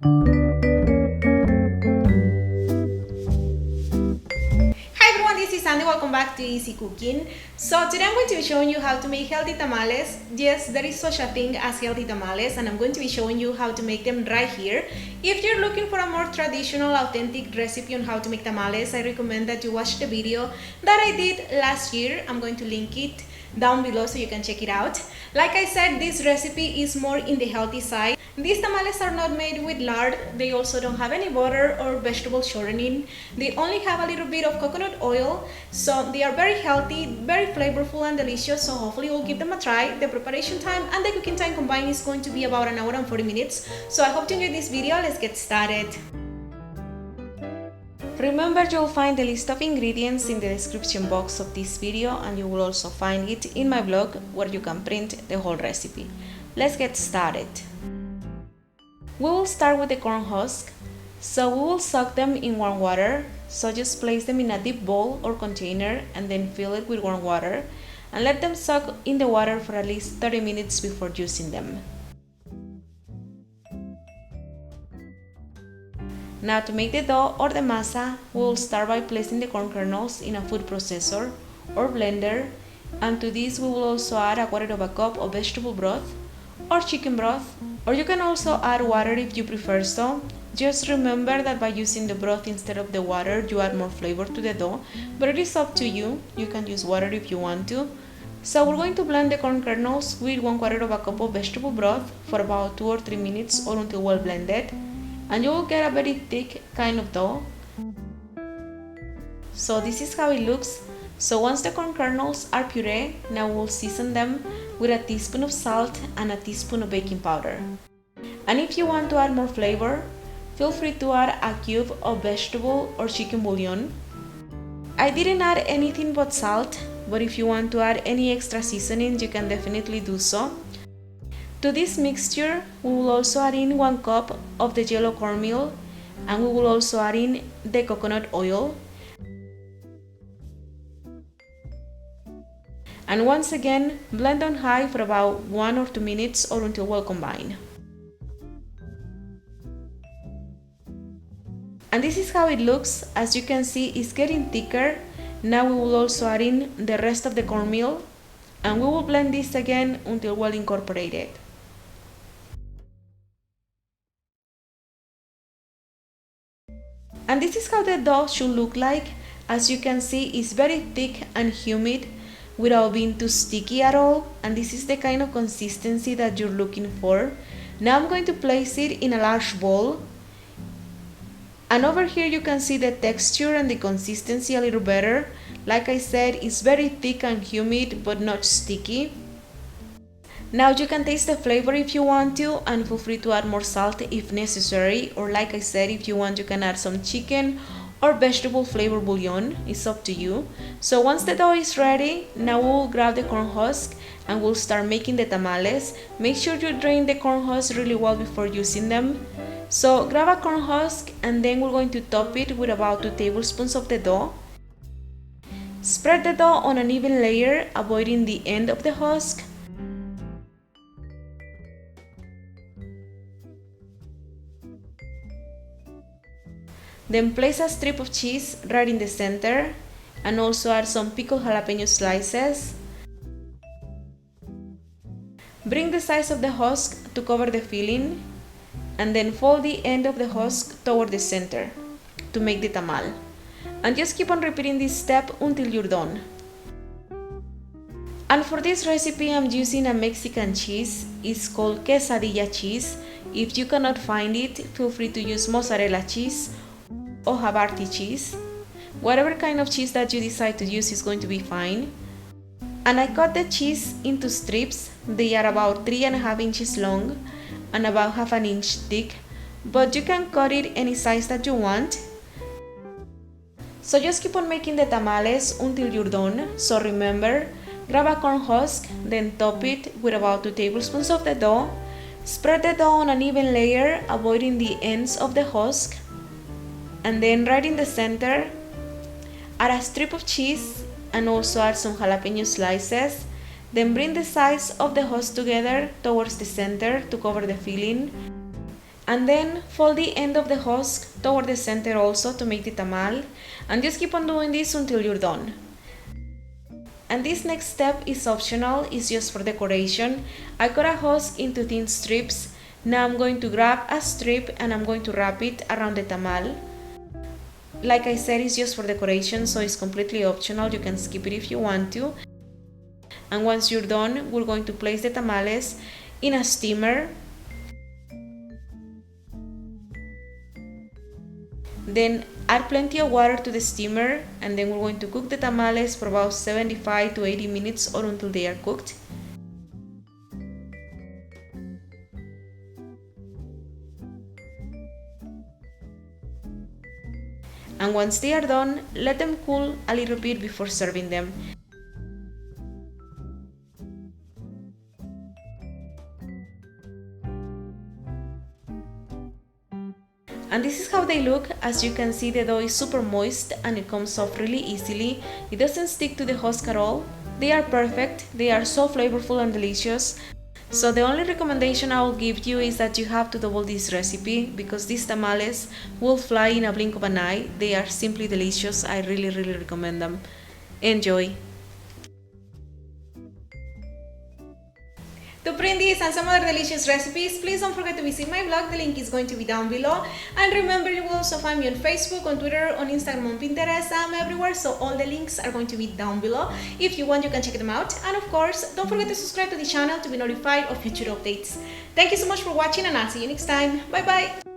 Hi everyone, this is Sandy. Welcome back to Easy Cooking. So today I'm going to be showing you how to make healthy tamales. Yes, there is such a thing as healthy tamales, and I'm going to be showing you how to make them right here. If you're looking for a more traditional, authentic recipe on how to make tamales, I recommend that you watch the video that I did last year. I'm going to link it down below so you can check it out. Like I said, this recipe is more in the healthy side. These tamales are not made with lard. They also don't have any butter or vegetable shortening. They only have a little bit of coconut oil, so they are very healthy, very flavorful and delicious. So hopefully you'll give them a try. The preparation time and the cooking time combined is going to be about an hour and 40 minutes. So I hope you enjoyed this video. Let's get started. Remember, you'll find the list of ingredients in the description box of this video, and you will also find it in my blog where you can print the whole recipe. Let's get started. We will start with the corn husk. So we will soak them in warm water. So just place them in a deep bowl or container and then fill it with warm water and let them soak in the water for at least 30 minutes before using them. Now to make the dough or the masa, we will start by placing the corn kernels in a food processor or blender, and to this we will also add a quarter of a cup of vegetable broth or chicken broth, or you can also add water if you prefer so. Just remember that by using the broth instead of the water, you add more flavor to the dough, but it is up to you. You can use water if you want to. So we're going to blend the corn kernels with 1/4 of a cup of vegetable broth for about 2 or 3 minutes or until well blended, and you will get a very thick kind of dough. So this is how it looks. So once the corn kernels are puree, now we'll season them with a teaspoon of salt and a teaspoon of baking powder. And if you want to add more flavor, feel free to add a cube of vegetable or chicken bouillon. I didn't add anything but salt, but if you want to add any extra seasonings, you can definitely do so. To this mixture, we will also add in 1 cup of the yellow cornmeal, and we will also add in the coconut oil. And once again, blend on high for about 1 or 2 minutes or until well combined. And this is how it looks. As you can see, it's getting thicker. Now we will also add in the rest of the cornmeal, and we will blend this again until well incorporated. And this is how the dough should look like. As you can see, it's very thick and humid without being too sticky at all, and this is the kind of consistency that you're looking for. Now I'm going to place it in a large bowl, and over here you can see the texture and the consistency a little better. Like I said, it's very thick and humid but not sticky. Now you can taste the flavor if you want to, and feel free to add more salt if necessary, or like I said, if you want you can add some chicken or vegetable flavor bouillon. It's up to you. So once the dough is ready, now we'll grab the corn husk and we'll start making the tamales. Make sure you drain the corn husk really well before using them. So grab a corn husk and then we're going to top it with about 2 tablespoons of the dough. Spread the dough on an even layer, avoiding the end of the husk. Then place a strip of cheese right in the center, and also add some pickled jalapeno slices. Bring the size of the husk to cover the filling, and then fold the end of the husk toward the center to make the tamal. And just keep on repeating this step until you're done. And for this recipe, I'm using a Mexican cheese. It's called Quesadilla cheese. If you cannot find it, feel free to use Mozzarella cheese or Havarti cheese. Whatever kind of cheese that you decide to use is going to be fine. And I cut the cheese into strips. They are about 3.5 inches long and about 1/2 inch thick, but you can cut it any size that you want. So just keep on making the tamales until you're done. So remember, grab a corn husk, then top it with about 2 tablespoons of the dough. Spread the dough on an even layer, avoiding the ends of the husk. And then right in the center, add a strip of cheese and also add some jalapeno slices. Then bring the sides of the husk together towards the center to cover the filling. And then fold the end of the husk toward the center also to make the tamal, and just keep on doing this until you're done. And this next step is optional, it's just for decoration. I cut a husk into thin strips. Now I'm going to grab a strip and I'm going to wrap it around the tamal. Like I said, it's just for decoration, so it's completely optional. You can skip it if you want to. And once you're done, we're going to place the tamales in a steamer. Then add plenty of water to the steamer, and then we're going to cook the tamales for about 75 to 80 minutes or until they are cooked. And once they are done, let them cool a little bit before serving them. And this is how they look. As you can see, the dough is super moist and it comes off really easily. It doesn't stick to the husk at all. They are perfect. They are so flavorful and delicious. So the only recommendation I will give you is that you have to double this recipe, because these tamales will fly in a blink of an eye. They are simply delicious. I really recommend them. Enjoy! To print these and some other delicious recipes, please don't forget to visit my blog. The link is going to be down below. And remember, you will also find me on Facebook, on Twitter, on Instagram, on Pinterest. I'm everywhere, so all the links are going to be down below. If you want, you can check them out. And of course, don't forget to subscribe to the channel to be notified of future updates. Thank you so much for watching, and I'll see you next time. Bye bye!